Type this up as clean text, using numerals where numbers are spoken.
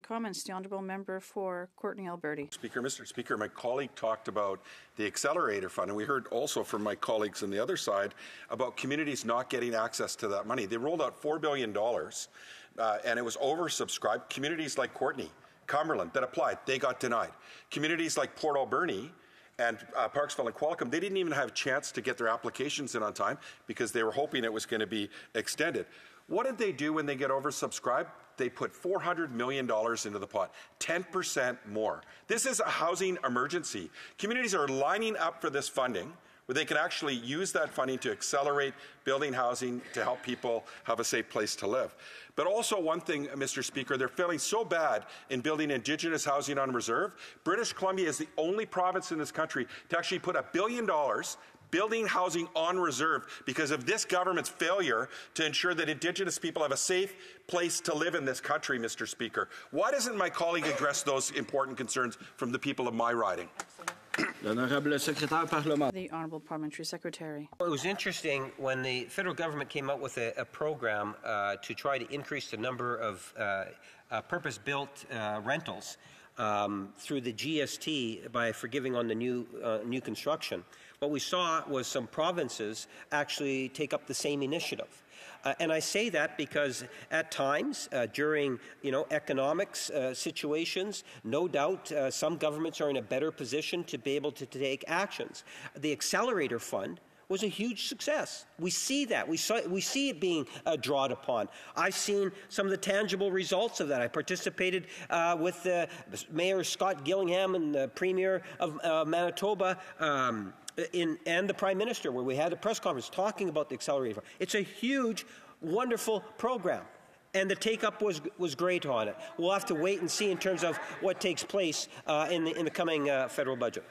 comments. The Honourable Member for Courtenay-Alberni. Mr. Speaker, my colleague talked about the Accelerator Fund, and we heard also from my colleagues on the other side about communities not getting access to that money. They rolled out $4 billion, and it was oversubscribed. Communities like Courtenay, Cumberland that applied, they got denied. Communities like Port Alberni and Parksville and Qualicum, they didn't even have a chance to get their applications in on time because they were hoping it was going to be extended. What did they do when they get oversubscribed? They put $400 million into the pot, 10% more. This is a housing emergency. Communities are lining up for this funding where they can actually use that funding to accelerate building housing to help people have a safe place to live. But also one thing, Mr. Speaker, they're failing so bad in building Indigenous housing on reserve. British Columbia is the only province in this country to actually put $1 billion building housing on reserve because of this government's failure to ensure that Indigenous people have a safe place to live in this country, Mr. Speaker. Why doesn't my colleague address those important concerns from the people of my riding? The Honourable Parliamentary Secretary. Well, it was interesting when the federal government came out with a program to try to increase the number of purpose-built rentals through the GST by forgiving on the new construction. What we saw was some provinces actually take up the same initiative. And I say that because at times during economics situations, no doubt some governments are in a better position to be able to take actions. The Accelerator Fund was a huge success. We see that. We see it being drawn upon. I've seen some of the tangible results of that. I participated with Mayor Scott Gillingham and the Premier of Manitoba and the Prime Minister, where we had a press conference talking about the Accelerator Fund. It's a huge, wonderful program, and the take-up was great on it. We'll have to wait and see in terms of what takes place in the coming federal budget.